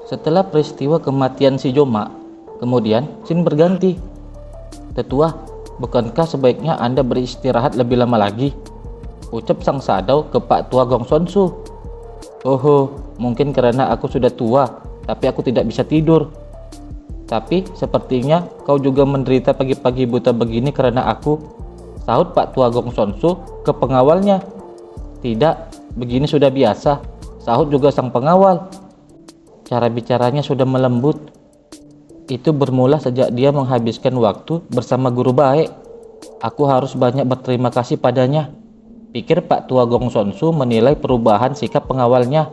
Setelah peristiwa kematian si Joma, kemudian scene berganti. "Tetua, bukankah sebaiknya Anda beristirahat lebih lama lagi?" ucap sang sadau ke Pak Tua Gong Sonsu. "Oh, mungkin karena aku sudah tua, tapi aku tidak bisa tidur. Tapi sepertinya kau juga menderita pagi-pagi buta begini karena aku," sahut Pak Tua Gong Sonsu ke pengawalnya. "Tidak, begini sudah biasa," sahut juga sang pengawal. Cara bicaranya sudah melembut. Itu bermula sejak dia menghabiskan waktu bersama guru baik. "Aku harus banyak berterima kasih padanya," pikir Pak Tua Gong Sonsu menilai perubahan sikap pengawalnya.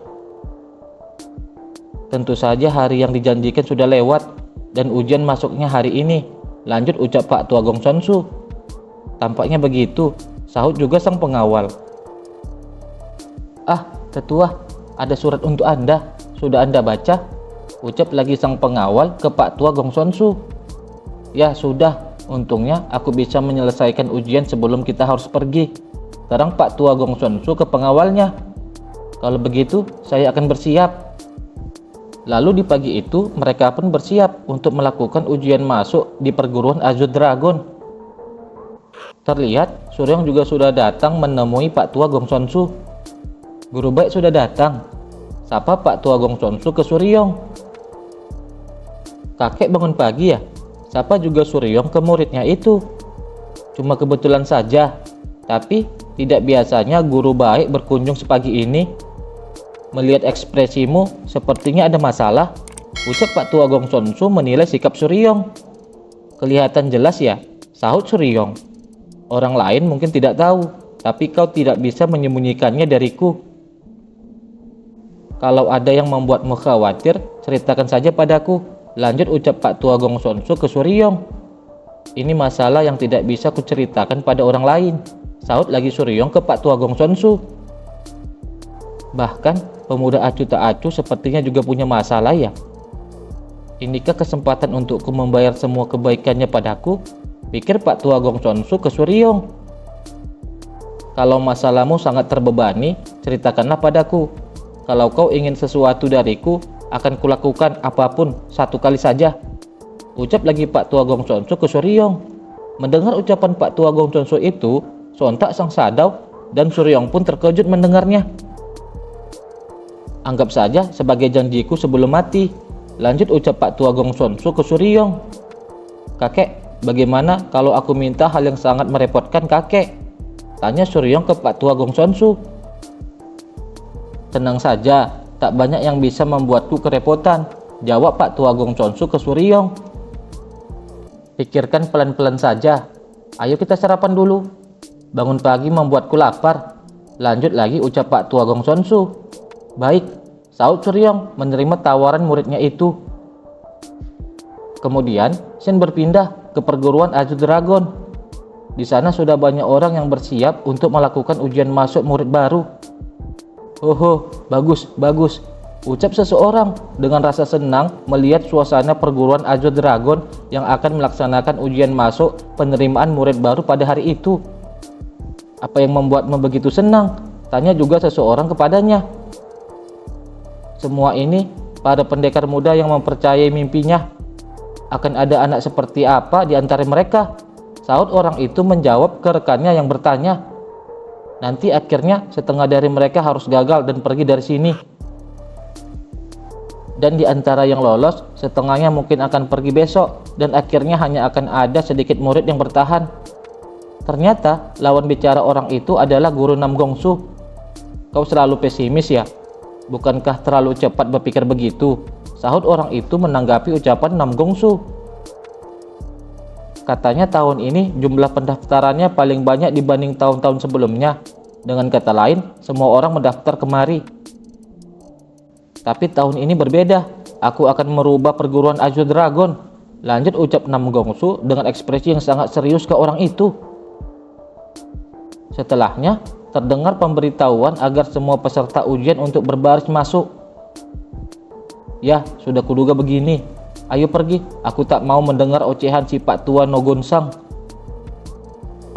"Tentu saja hari yang dijanjikan sudah lewat dan ujian masuknya hari ini," lanjut ucap Pak Tua Gong Sonsu. "Tampaknya begitu," sahut juga sang pengawal. "Ah, tetua, ada surat untuk Anda. Sudah Anda baca?" ucap lagi sang pengawal ke Pak Tua Gong Sonsu. "Ya sudah, untungnya aku bisa menyelesaikan ujian sebelum kita harus pergi," terang Pak Tua Gong Sonsu ke pengawalnya. "Kalau begitu, saya akan bersiap." Lalu di pagi itu mereka pun bersiap untuk melakukan ujian masuk di perguruan Azure Dragon. Terlihat Suryong juga sudah datang menemui Pak Tua Gong Sonsu. "Guru baik sudah datang," sapa Pak Tua Gong Sonsu ke Suryong. "Kakek bangun pagi ya?" sapa juga Suryong ke muridnya itu. "Cuma kebetulan saja, tapi tidak biasanya guru baik berkunjung sepagi ini. Melihat ekspresimu, sepertinya ada masalah," ucap Pak Tua Gong Sonsu menilai sikap Suryong. "Kelihatan jelas ya," sahut Suryong. "Orang lain mungkin tidak tahu, tapi kau tidak bisa menyembunyikannya dariku. Kalau ada yang membuatmu khawatir, ceritakan saja padaku," lanjut ucap Pak Tua Gong Sonsu ke Suryong. "Ini masalah yang tidak bisa kuceritakan pada orang lain," sahut lagi Suryong ke Pak Tua Gong Sonsu. "Bahkan pemuda acuh tak acuh sepertinya juga punya masalah ya. Inikah kesempatan untukku membayar semua kebaikannya padaku?" pikir Pak Tua Gong Sonsu ke Suryong. "Kalau masalahmu sangat terbebani, ceritakanlah padaku. Kalau kau ingin sesuatu dariku, akan kulakukan apapun satu kali saja," ucap lagi Pak Tua Gong Sonsu ke Suryong. Mendengar ucapan Pak Tua Gong Sonsu itu, sontak sang sadau dan Suryong pun terkejut mendengarnya. "Anggap saja sebagai janjiku sebelum mati," lanjut ucap Pak Tua Gong Sonsu ke Suryong. "Kakek, bagaimana kalau aku minta hal yang sangat merepotkan kakek?" tanya Suryong ke Pak Tua Gong Sonsu. "Tenang saja, tak banyak yang bisa membuatku kerepotan," jawab Pak Tua Gong Sonsu ke Suryong. "Pikirkan pelan-pelan saja. Ayo kita sarapan dulu. Bangun pagi membuatku lapar," lanjut lagi ucap Pak Tua Gong Sonsu. "Baik," sahut Suryong menerima tawaran muridnya itu. Kemudian Shen berpindah ke perguruan Azure Dragon. Di sana sudah banyak orang yang bersiap untuk melakukan ujian masuk murid baru. "Oh, bagus, bagus," ucap seseorang dengan rasa senang melihat suasana perguruan Azure Dragon yang akan melaksanakan ujian masuk penerimaan murid baru pada hari itu. "Apa yang membuatmu begitu senang?" tanya juga seseorang kepadanya. "Semua ini para pendekar muda yang mempercayai mimpinya. Akan ada anak seperti apa di antara mereka?" sahut orang itu menjawab ke rekannya yang bertanya. "Nanti akhirnya setengah dari mereka harus gagal dan pergi dari sini. Dan di antara yang lolos, setengahnya mungkin akan pergi besok dan akhirnya hanya akan ada sedikit murid yang bertahan." Ternyata lawan bicara orang itu adalah Guru Nam Gongsu. "Kau selalu pesimis ya? Bukankah terlalu cepat berpikir begitu?" sahut orang itu menanggapi ucapan Nam Gongsu. "Katanya tahun ini jumlah pendaftarannya paling banyak dibanding tahun-tahun sebelumnya. Dengan kata lain, semua orang mendaftar kemari. Tapi tahun ini berbeda. Aku akan merubah perguruan Azure Dragon," lanjut ucap Nam Gongsu dengan ekspresi yang sangat serius ke orang itu. Setelahnya, terdengar pemberitahuan agar semua peserta ujian untuk berbaris masuk. "Ya, sudah kuduga begini. Ayo pergi, aku tak mau mendengar ocehan si Pak Tua Nogonsang."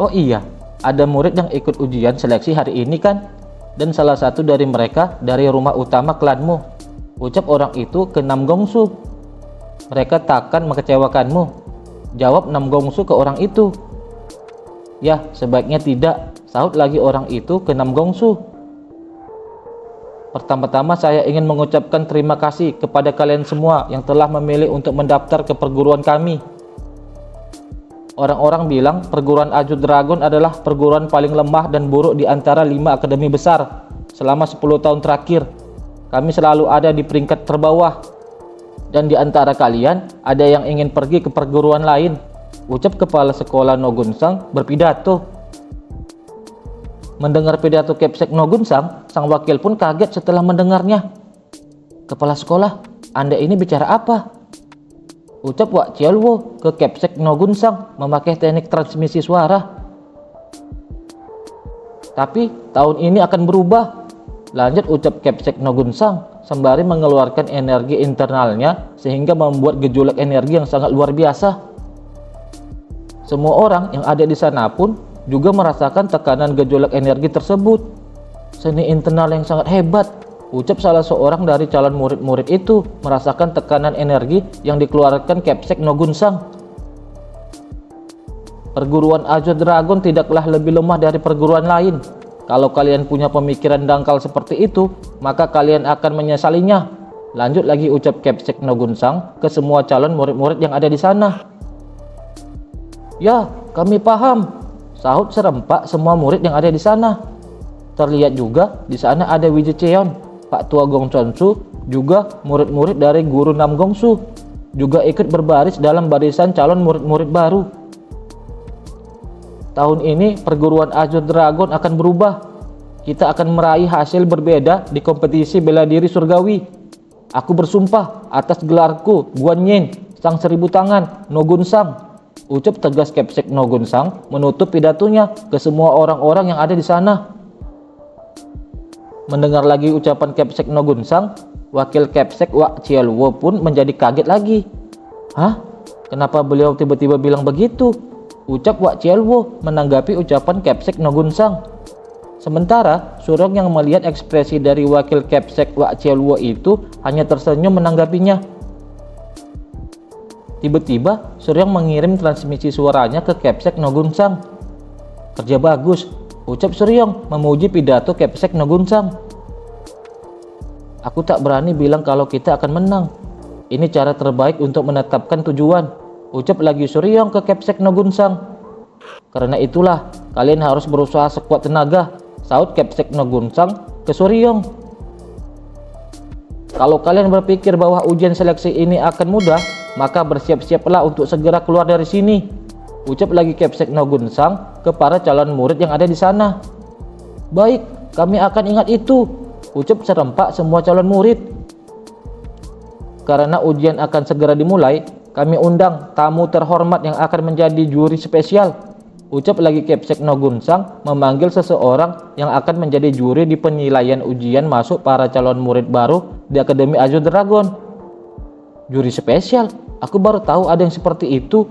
"Oh iya, ada murid yang ikut ujian seleksi hari ini kan? Dan salah satu dari mereka dari rumah utama klanmu. Ucap orang itu ke Nam Gongsu. Mereka takkan mengecewakanmu, jawab Nam Gongsu ke orang itu. Ya, sebaiknya tidak, sahut lagi orang itu ke Nam Gongsu. Pertama-tama saya ingin mengucapkan terima kasih kepada kalian semua yang telah memilih untuk mendaftar ke perguruan kami. Orang-orang bilang perguruan Azure Dragon adalah perguruan paling lemah dan buruk di antara 5 akademi besar. Selama 10 tahun terakhir, kami selalu ada di peringkat terbawah. Dan di antara kalian, ada yang ingin pergi ke perguruan lain, ucap kepala sekolah Nogunsang berpidato. Mendengar pidato Kepsek Nogunsang, sang wakil pun kaget setelah mendengarnya. Kepala sekolah, Anda ini bicara apa? Ucap Wak Chielwo ke Kepsek Nogunsang memakai teknik transmisi suara. Tapi tahun ini akan berubah, lanjut ucap Kepsek Nogunsang sembari mengeluarkan energi internalnya sehingga membuat gejolak energi yang sangat luar biasa. Semua orang yang ada di sana pun juga merasakan tekanan gejolak energi tersebut. Seni internal yang sangat hebat, ucap salah seorang dari calon murid-murid itu merasakan tekanan energi yang dikeluarkan Kepsek Nogunsang. Perguruan Azure Dragon tidaklah lebih lemah dari perguruan lain. Kalau kalian punya pemikiran dangkal seperti itu, maka kalian akan menyesalinya. Lanjut lagi ucap Kepsek Nogunsang ke semua calon murid-murid yang ada di sana. Ya, kami paham, sahut serempak semua murid yang ada di sana. Terlihat juga di sana ada Wiji Cheon, Pak Tua Gong Chonsu, juga murid-murid dari guru Nam Gongsu, juga ikut berbaris dalam barisan calon murid-murid baru. Tahun ini perguruan Azure Dragon akan berubah. Kita akan meraih hasil berbeda di kompetisi bela diri surgawi. Aku bersumpah atas gelarku Guanyin, Sang Seribu Tangan, Nogunsang, ucap tegas Kepsek Nogunsang menutup pidatonya ke semua orang-orang yang ada di sana. Mendengar lagi ucapan Kepsek Nogunsang, wakil Kepsek Wak Chielwo pun menjadi kaget lagi. Hah? Kenapa beliau tiba-tiba bilang begitu? Ucap Wak Chielwo menanggapi ucapan Kepsek Nogunsang. Sementara Suryong yang melihat ekspresi dari wakil Kepsek Wak Chielwo itu hanya tersenyum menanggapinya. Tiba-tiba Suryong mengirim transmisi suaranya ke Kepsek Nogunsang. Kerja bagus, ucap Suryong memuji pidato Kepsek Nogunsang. Aku tak berani bilang kalau kita akan menang. Ini cara terbaik untuk menetapkan tujuan, ucap lagi Suryong ke Kepsek Nogunsang. Karena itulah kalian harus berusaha sekuat tenaga, sahut Kepsek Nogunsang ke Suryong. Kalau kalian berpikir bahwa ujian seleksi ini akan mudah, maka bersiap-siaplah untuk segera keluar dari sini, ucap lagi Kepsek Nogunsang ke para calon murid yang ada di sana. Baik, kami akan ingat itu, ucap serempak semua calon murid. Karena ujian akan segera dimulai, kami undang tamu terhormat yang akan menjadi juri spesial, ucap lagi Kepsek Nogunsang memanggil seseorang yang akan menjadi juri di penilaian ujian masuk para calon murid baru di Akademi Azure Dragon. Juri spesial? Aku baru tahu ada yang seperti itu,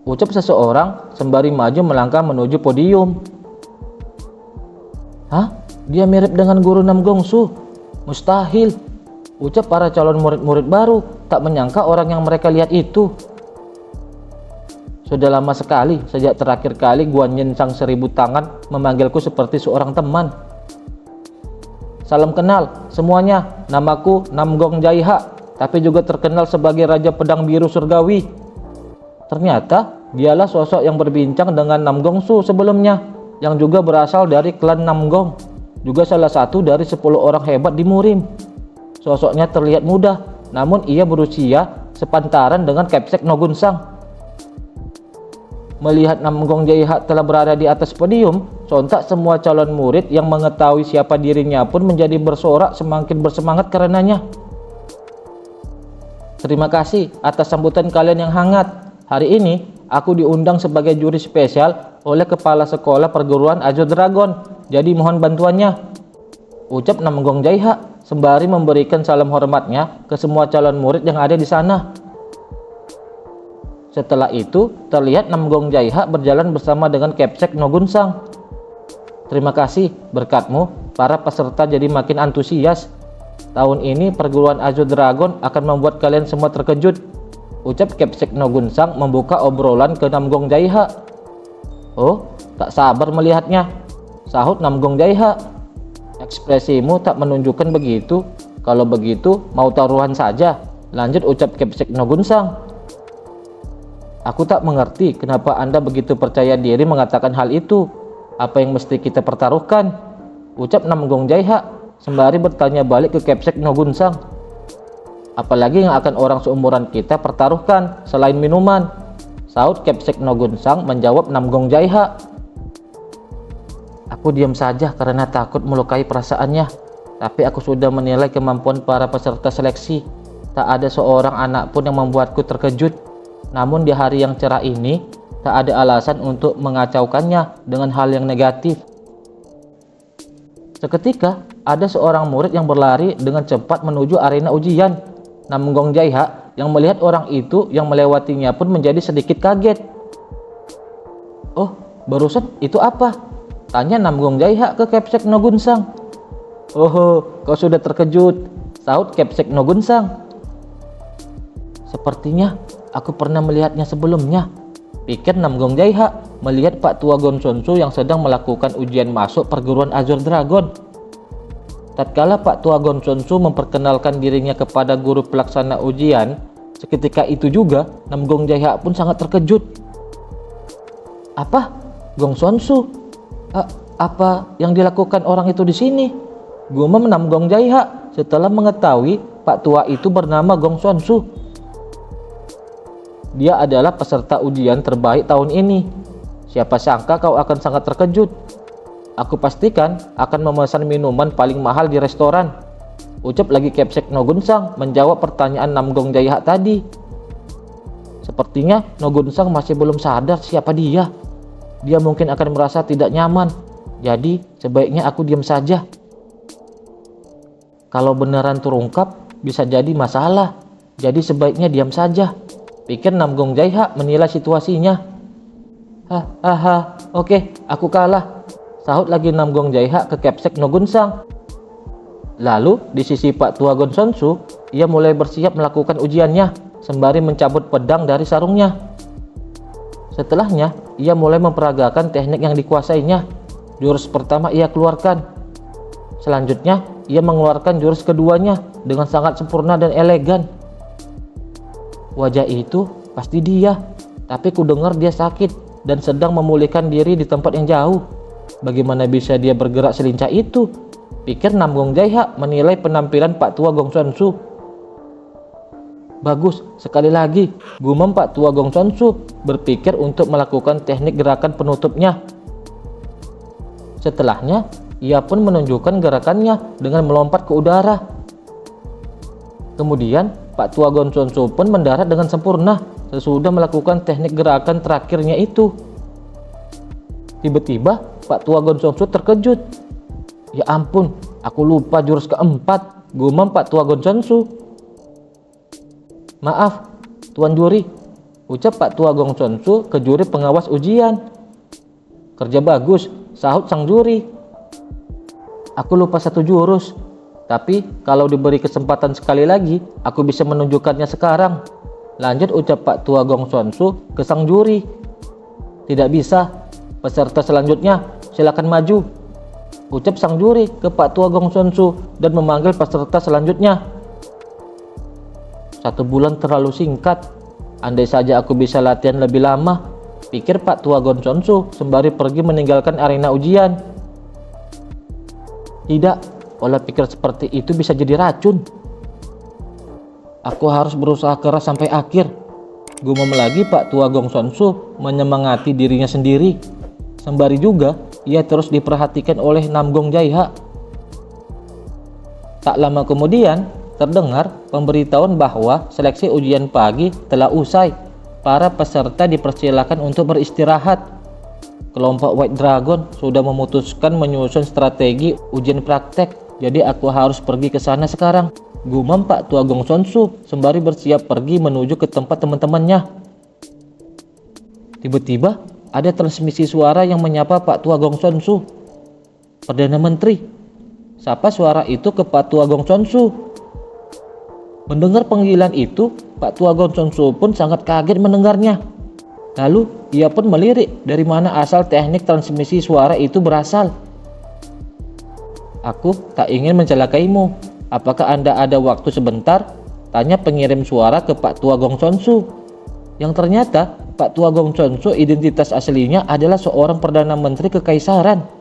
ucap seseorang sembari maju melangkah menuju podium. Hah? Dia mirip dengan guru Nam Gongsu? Mustahil, ucap para calon murid-murid baru, tak menyangka orang yang mereka lihat itu. Sudah lama sekali sejak terakhir kali Guanyin Sang Seribu Tangan memanggilku seperti seorang teman. Salam kenal semuanya, namaku Nam Gong Jaiha, tapi juga terkenal sebagai Raja Pedang Biru Surgawi. Ternyata dialah sosok yang berbincang dengan Nam Gongsu sebelumnya, yang juga berasal dari klan Nam Gong, juga salah satu dari 10 orang hebat di Murim. Sosoknya terlihat muda, namun ia berusia sepantaran dengan Kepsek Nogunsang. Melihat Nam Gong Jaiha telah berada di atas podium, sontak semua calon murid yang mengetahui siapa dirinya pun menjadi bersorak semakin bersemangat karenanya. Terima kasih atas sambutan kalian yang hangat. Hari ini aku diundang sebagai juri spesial oleh kepala sekolah perguruan Azure Dragon. Jadi mohon bantuannya, ucap Nam Gong Jaiha sembari memberikan salam hormatnya ke semua calon murid yang ada di sana. Setelah itu terlihat Nam Gong Jaiha berjalan bersama dengan Kepsek Nogunsang. Terima kasih, berkatmu para peserta jadi makin antusias. tahun ini perguruan Azure Dragon akan membuat kalian semua terkejut, ucap Kepsek Nogunsang membuka obrolan ke Namgong Jaiha. Oh, tak sabar melihatnya, sahut Namgong Jaiha. Ekspresimu tak menunjukkan begitu. Kalau begitu, mau taruhan saja, lanjut ucap Kepsek Nogunsang. Aku tak mengerti kenapa Anda begitu percaya diri mengatakan hal itu. Apa yang mesti kita pertaruhkan? Ucap Namgong Jaiha sembari bertanya balik ke Kepsek Nogunsang. Apalagi yang akan orang seumuran kita pertaruhkan selain minuman? Sahut Kepsek Nogunsang menjawab Namgong Jaiha. Aku diam saja karena takut melukai perasaannya. Tapi aku sudah menilai kemampuan para peserta seleksi. Tak ada seorang anak pun yang membuatku terkejut. Namun di hari yang cerah ini, tak ada alasan untuk mengacaukannya dengan hal yang negatif. Seketika, ada seorang murid yang berlari dengan cepat menuju arena ujian. Namgong Jaiha yang melihat orang itu yang melewatinya pun menjadi sedikit kaget. Oh, barusan itu apa? Tanya Namgong Jaiha ke Kepsek Nogunsang. Oh, kau sudah terkejut, sahut Kepsek Nogunsang. Sepertinya aku pernah melihatnya sebelumnya, pikir Namgong Jaiha melihat Pak Tua Gongsunsu yang sedang melakukan ujian masuk perguruan Azure Dragon. Tatkala Pak Tua Gongsunsu memperkenalkan dirinya kepada guru pelaksana ujian, seketika itu juga Namgong Jaiha pun sangat terkejut. Apa? Gongsunsu? Apa yang dilakukan orang itu di sini? Gumam Namgong Jaiha setelah mengetahui Pak Tua itu bernama Gongsunsu. Dia adalah peserta ujian terbaik tahun ini. Siapa sangka kau akan sangat terkejut. Aku pastikan akan memesan minuman paling mahal di restoran, ucap lagi Kepsek Nogunsang menjawab pertanyaan Namgong Jaiha tadi. Sepertinya Nogunsang masih belum sadar siapa dia. Dia mungkin akan merasa tidak nyaman. Jadi sebaiknya aku diam saja. Kalau beneran terungkap, bisa jadi masalah. Jadi sebaiknya diam saja, pikir Namgong Jaiha menilai situasinya. Oke, aku kalah, sahut lagi Namgong Jaiha ke Kepsek Nogunsang. Lalu di sisi Pak Tua Gongsunsu, ia mulai bersiap melakukan ujiannya sembari mencabut pedang dari sarungnya. Setelahnya, ia mulai memperagakan teknik yang dikuasainya. Jurus pertama ia keluarkan. Selanjutnya, ia mengeluarkan jurus keduanya dengan sangat sempurna dan elegan. Wajah itu pasti dia, tapi ku dengar dia sakit dan sedang memulihkan diri di tempat yang jauh. Bagaimana bisa dia bergerak selincah itu? Pikir Namgong Jaiha menilai penampilan Pak Tua Gongsunsu. Bagus, sekali lagi, gumam Pak Tua Gongsunsu berpikir untuk melakukan teknik gerakan penutupnya. Setelahnya, ia pun menunjukkan gerakannya dengan melompat ke udara. Kemudian, Pak Tua Gongsunsu pun mendarat dengan sempurna sesudah melakukan teknik gerakan terakhirnya itu. Tiba-tiba, Pak Tua Gongsunsu terkejut. Ya ampun, aku lupa jurus keempat, gumam Pak Tua Gongsunsu. Maaf, Tuan Juri, ucap Pak Tua Gongsunsu ke juri pengawas ujian. Kerja bagus, sahut sang juri. Aku lupa satu jurus, tapi kalau diberi kesempatan sekali lagi, aku bisa menunjukkannya sekarang, lanjut ucap Pak Tua Gongsunsu ke sang juri. Tidak bisa, peserta selanjutnya silakan maju, ucap sang juri ke Pak Tua Gongsunsu dan memanggil peserta selanjutnya. 1 bulan terlalu singkat, andai saja aku bisa latihan lebih lama, pikir Pak Tua Gongsunsu sembari pergi meninggalkan arena ujian. Tidak, pola pikir seperti itu bisa jadi racun. Aku harus berusaha keras sampai akhir, gumam lagi Pak Tua Gongsunsu menyemangati dirinya sendiri. Sembari juga ia terus diperhatikan oleh Namgong Jaiha. Tak lama kemudian terdengar pemberitahuan bahwa seleksi ujian pagi telah usai. Para peserta dipersilakan untuk beristirahat. Kelompok White Dragon sudah memutuskan menyusun strategi ujian praktek, jadi aku harus pergi ke sana sekarang, gumam Pak Tua Gongsunsu sembari bersiap pergi menuju ke tempat teman-temannya. Tiba-tiba ada transmisi suara yang menyapa Pak Tua Gongsunsu. Perdana Menteri, sapa suara itu ke Pak Tua Gong Chonsu. Mendengar panggilan itu, Pak Tua Gong Chonsu pun sangat kaget mendengarnya. Lalu ia pun melirik dari mana asal teknik transmisi suara itu berasal. "Aku tak ingin mencelakaimu. Apakah Anda ada waktu sebentar?" tanya pengirim suara ke Pak Tua Gong Chonsu. Yang ternyata Pak Tua Gong Chonsu identitas aslinya adalah seorang Perdana Menteri Kekaisaran.